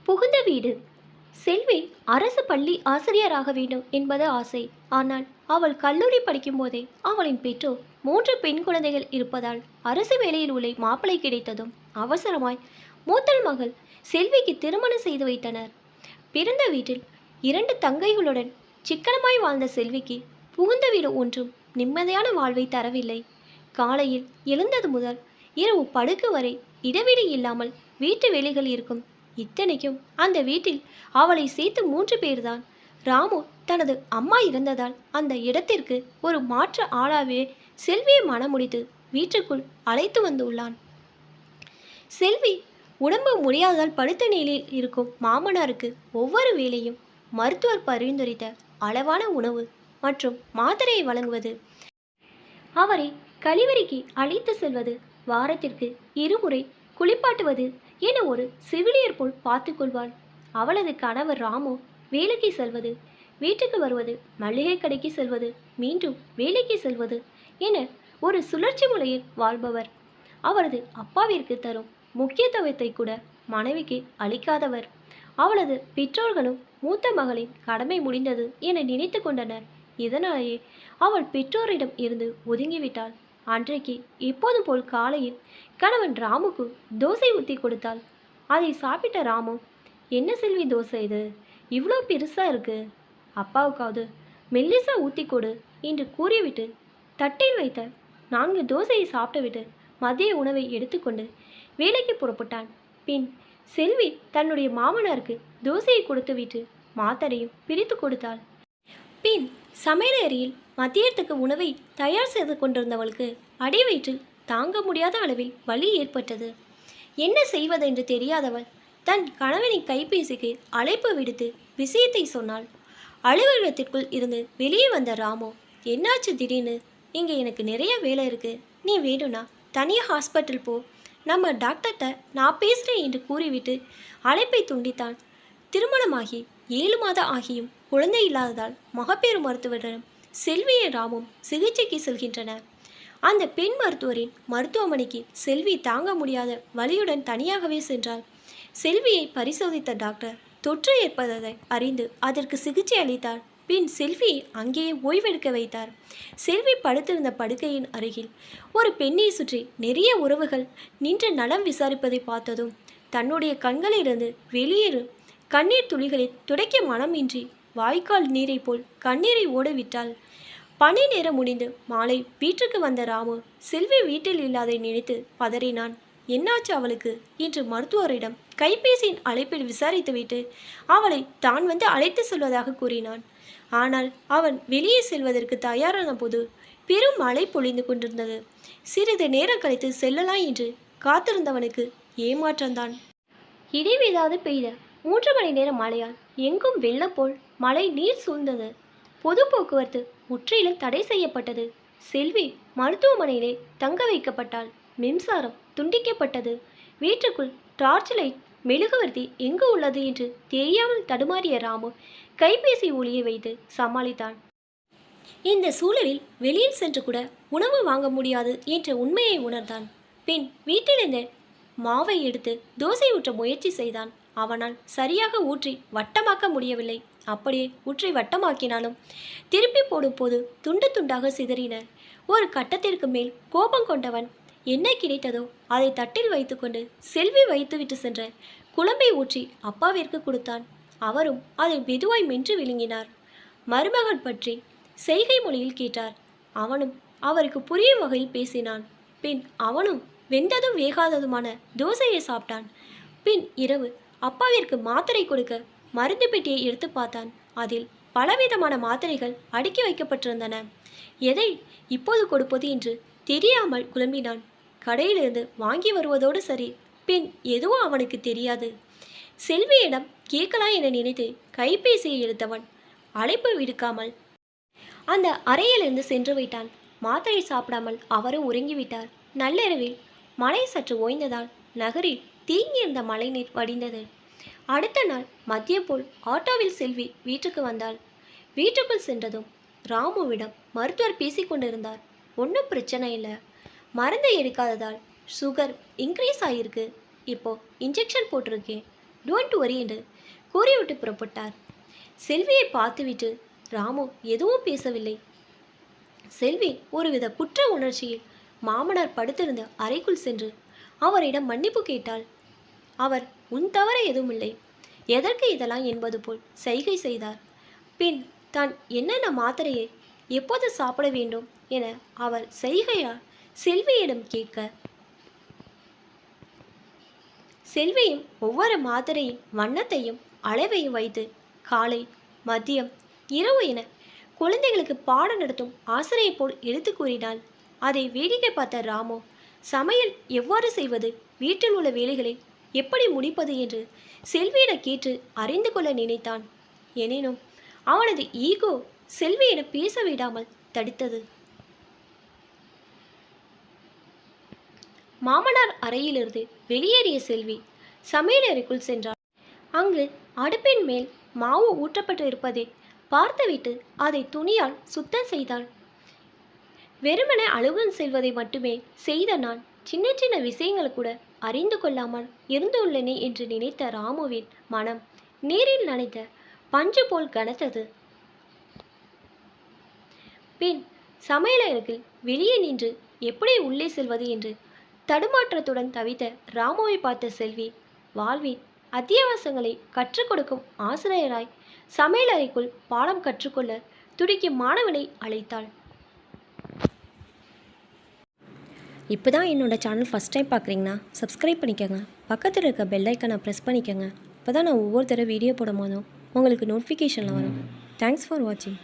புகுந்த வீடு. செல்வி அரசு பள்ளி ஆசிரியராக வேண்டும் என்பது ஆசை. ஆனால் அவள் கல்லூரி படிக்கும்போதே அவளின் பெற்றோர் 3 பெண் குழந்தைகள் இருப்பதால் அரசு வேலையில் உள்ள மாப்பிளை கிடைத்ததும் அவசரமாய் மூத்தல் மகள் செல்விக்கு திருமணம் செய்து வைத்தனர். பிறந்த வீட்டில் 2 தங்கைகளுடன் சிக்கனமாய் வாழ்ந்த செல்விக்கு புகுந்த வீடு ஒன்றும் நிம்மதியான வாழ்வை தரவில்லை. காலையில் எழுந்தது முதல் இரவு படுக்கு வரை இடைவெளி இல்லாமல் வீட்டு வேலைகள் இருக்கும். இத்தனைக்கும் அந்த வீட்டில் அவளை சேர்த்து 3 பேர்தான். ராமு தனது அம்மா இறந்ததால் அந்த இடத்திற்கு ஒரு மாற்று ஆளாவே செல்வியை மனமுடித்து வீட்டுக்குள் அழைத்து வந்துள்ளான். செல்வி உடம்பு முடியாததால் படுத்த நிலையில் இருக்கும் மாமனாருக்கு ஒவ்வொரு வேளையும் மருத்துவர் பரிந்துரைத்த அளவான உணவு மற்றும் மாத்திரையை வழங்குவது, அவரை கழிவறைக்கு அழைத்து செல்வது, வாரத்திற்கு 2 முறை குளிப்பாட்டுவது என ஒரு செவிலியர் போல் பார்த்து கொள்வாள். அவளது கணவர் ராமு வேலைக்கு செல்வது, வீட்டுக்கு வருவது, மளிகை கடைக்கு செல்வது, மீண்டும் வேலைக்கு செல்வது என ஒரு சுழற்சி முறையில் வாழ்பவர். அவரது அப்பாவிற்கு தரும் முக்கியத்துவத்தை கூட மனைவிக்கு அளிக்காதவர். அவளது பெற்றோர்களும் மூத்த மகளின் கடமை முடிந்தது என நினைத்து கொண்டனர். இதனாலேயே அவள் பெற்றோரிடம் இருந்து ஒதுங்கிவிட்டாள். அன்றைக்கு எப்போதும் போல் காலையில் கணவன் ராமுக்கு தோசை ஊற்றி கொடுத்தாள். அதை சாப்பிட்ட ராமு, என்ன செல்வி தோசை இது, இவ்வளோ பெருசாக இருக்கு, அப்பாவுக்காவது மெல்லிசா ஊற்றி கொடு என்று கூறிவிட்டு தட்டில் வைத்த 4 தோசையை சாப்பிட்டுவிட்டு மதிய உணவை எடுத்துக்கொண்டு வேலைக்கு புறப்பட்டான். பின் செல்வி தன்னுடைய மாமனாருக்கு தோசையை கொடுத்துவிட்டு மாத்தரையும் பிரித்து கொடுத்தாள். பின் சமையலறையில் மதியத்துக்கு உணவை தயார் செய்து கொண்டிருந்தவளுக்கு அடிவயிற்றில் தாங்க முடியாத அளவில் வலி ஏற்பட்டது. என்ன செய்வதென்று தெரியாதவள் தன் கணவனின் கைபேசிக்கு அழைப்பு விடுத்து விஷயத்தை சொன்னாள். அலுவலகத்திற்குள் இருந்து வெளியே வந்த ராமு, என்னாச்சு திடீர்னு, இங்கே எனக்கு நிறைய வேலை இருக்கு, நீ வேணும்னா தனியாக ஹாஸ்பிட்டல் போ, நம்ம டாக்டர்கிட்ட நான் பேசுகிறேன் என்று கூறிவிட்டு அழைப்பை துண்டித்தான். திருமணமாகி 7 மாதம் ஆகியும் குழந்தை இல்லாததால் மகப்பேறு மருத்துவரிடம் செல்வியை ராமும் சிகிச்சைக்கு செல்கின்றனர். அந்த பெண் மருத்துவரின் மருத்துவமனைக்கு செல்வி தாங்க முடியாத வலியுடன் தனியாகவே சென்றாள். செல்வியை பரிசோதித்த டாக்டர் தொற்று ஏற்பதை அறிந்து அதற்கு சிகிச்சை அளித்தார். பின் செல்வியை அங்கேயே ஓய்வெடுக்க வைத்தார். செல்வி படுத்திருந்த படுக்கையின் அருகில் ஒரு பெண்ணை சுற்றி நிறைய உறவுகள் நின்று நலம் விசாரிப்பதை பார்த்ததும் தன்னுடைய கண்களிலிருந்து வெளியேறும் கண்ணீர் துளிகளில் துடைக்க மனமின்றி வாய்க்கால் நீரை போல் கண்ணீரை ஓடவிட்டாள். பணி நேரம் முடிந்து மாலை வீட்டுக்கு வந்த ராமு செல்வி வீட்டில் இல்லாதை நினைத்து பதறினான். என்னாச்சு அவளுக்கு என்று மருத்துவரிடம் கைபேசியின் அழைப்பில் விசாரித்துவிட்டு அவளை தான் வந்து அழைத்து செல்வதாக கூறினான். ஆனால் அவன் வெளியே செல்வதற்கு தயாரான போது பெரும் மழை பொழிந்து கொண்டிருந்தது. சிறிது நேரம் கழித்து செல்லலாம் என்று காத்திருந்தவனுக்கு ஏமாற்றம்தான். இடைவிடாது பெய்த 3 மணி நேர மழையால் எங்கும் வெள்ளம் போல் மழை நீர் சூழ்ந்தது. பொது போக்குவரத்து முற்றிலும் தடை செய்யப்பட்டது. செல்வி மருத்துவமனையிலே தங்க வைக்கப்பட்டாள். மின்சாரம் துண்டிக்கப்பட்டது. வீட்டுக்குள் டார்ச் லைட் மெழுகுவர்த்தி எங்கு உள்ளது என்று தெரியாமல் தடுமாறிய ராமு கைபேசி ஒளியை வைத்து சமாளித்தான். இந்த சூழலில் வெளியில் சென்று கூட உணவு வாங்க முடியாது என்ற உண்மையை உணர்ந்தான். பின் வீட்டிலிருந்து மாவை எடுத்து தோசை ஊற்ற முயற்சி செய்தான். அவனால் சரியாக ஊற்றி வட்டமாக்க முடியவில்லை. அப்படியே ஊற்றி வட்டமாக்கினாலும் திருப்பி போடும் போது துண்டு துண்டாக சிதறின. ஒரு கட்டத்திற்கு மேல் கோபம் கொண்டவன் என்ன கிடைத்ததோ அதை தட்டில் வைத்துக்கொண்டு செல்வி வைத்துவிட்டு சென்ற குழம்பை ஊற்றி அப்பாவிற்கு கொடுத்தான். அவரும் அதை மெதுவாய் மென்று விழுங்கினார். மருமகள் பற்றி செய்கை மொழியில் கேட்டார். அவனும் அவருக்கு புரியும் வகையில் பேசினான். பின் அவனும் வெந்ததும் வேகாததுமான தோசையை சாப்பிட்டான். பின் இரவு அப்பாவிற்கு மாத்திரை கொடுக்க மருந்து பெட்டியை எடுத்து பார்த்தான். அதில் பலவிதமான மாத்திரைகள் அடுக்கி வைக்கப்பட்டிருந்தன. எதை இப்போது கொடுப்பது என்று தெரியாமல் குழம்பினான். கடையிலிருந்து வாங்கி வருவதோடு சரி. பின் எதுவும் அவனுக்கு தெரியாது. செல்வியிடம் கேட்கலாம் என நினைத்து கைபேசியை எடுத்தவன் அழைப்பு விடுக்காமல் அந்த அறையிலிருந்து சென்று விட்டான். மாத்திரை சாப்பிடாமல் அவரும் உறங்கிவிட்டார். நள்ளிரவில் மழை சற்று ஓய்ந்ததால் நகரில் தீங்கியிருந்த மழைநீர் வடிந்தது. அடுத்த நாள் மதியம் போல் ஆட்டோவில் செல்வி வீட்டுக்கு வந்தாள். வீட்டுக்குள் சென்றதும் ராமுவிடம் மருத்துவர் பேசிக்கொண்டிருந்தார். ஒன்றும் பிரச்சனை இல்லை, மருந்து எடுக்காததால் சுகர் இன்க்ரீஸ் ஆகியிருக்கு, இப்போ இன்ஜெக்ஷன் போட்டிருக்கேன், டோன்ட் வரி என்று கூறிவிட்டு புறப்பட்டார். செல்வியை பார்த்துவிட்டு ராமு எதுவும் பேசவில்லை. செல்வி ஒருவித குற்ற உணர்ச்சியில் மாமனார் படுத்திருந்த அறைக்குள் சென்று அவரிடம் மன்னிப்பு கேட்டாள். அவர் உன் தவறு எதுவுமில்லை, எதற்கு இதெல்லாம் என்பது போல் சைகை செய்தார். பின் தான் என்னென்ன மாத்திரையை எப்போது சாப்பிட வேண்டும் என அவர் செய்கையால் செல்வியிடம் கேட்க, செல்வியும் ஒவ்வொரு மாத்திரையின் வண்ணத்தையும் அளவையும் வைத்து காலை, மதியம், இரவு என குழந்தைகளுக்கு பாடம் நடத்தும் ஆசிரியை போல் எடுத்து கூறினாள். அதை வேடிக்கை பார்த்த ராமு சமையல் எவ்வாறு செய்வது, வீட்டில் உள்ள வேலைகளை எப்படி முடிப்பது என்று செல்வியிடம் கேட்டு அறிந்து கொள்ள நினைத்தான். எனினும் அவனது ஈகோ செல்வியிடம் பேச விடாமல் தடுத்தது. மாமனார் அறையிலிருந்து வெளியேறிய செல்வி சமையலறைக்குள் சென்றாள். அங்கு அடுப்பின் மேல் மாவு ஊற்றப்பட்டு இருப்பதை பார்த்துவிட்டு அதை துணியால் சுத்தம் செய்தாள். வெறுமன அலுவலகம் செல்வதை மட்டுமே செய்த நான் சின்ன சின்ன விஷயங்கள் கூட அறிந்து கொள்ளாமல் இருந்துள்ளனே என்று நினைத்த ராமுவின் மனம் நீரில் நனைத்த பஞ்சு போல் கனத்தது. பின் சமையலறையில் வெளியே நின்று எப்படி உள்ளே செல்வது என்று தடுமாற்றத்துடன் தவித்த ராமுவை பார்த்த செல்வி வாழ்வின் அத்தியாவசியங்களை கற்றுக் கொடுக்கும் ஆசிரியராய் சமையலறைக்குள் பாடம் கற்றுக்கொள்ள துடிக்கும் மாணவனை அழைத்தாள். இப்போ தான் என்னோடய சேனல் ஃபஸ்ட் டைம் பார்க்குறீங்கன்னா சப்ஸ்கிரைப் பண்ணிக்கோங்க, பக்கத்தில் இருக்க பெல் ஐக்கனை ப்ரெஸ் பண்ணிக்கோங்க. அப்போ தான் நான் ஒவ்வொரு தடவை வீடியோ போடும் போதும் உங்களுக்கு நோட்டிஃபிகேஷனில் வரும். தேங்க்ஸ் ஃபார் வாட்சிங்.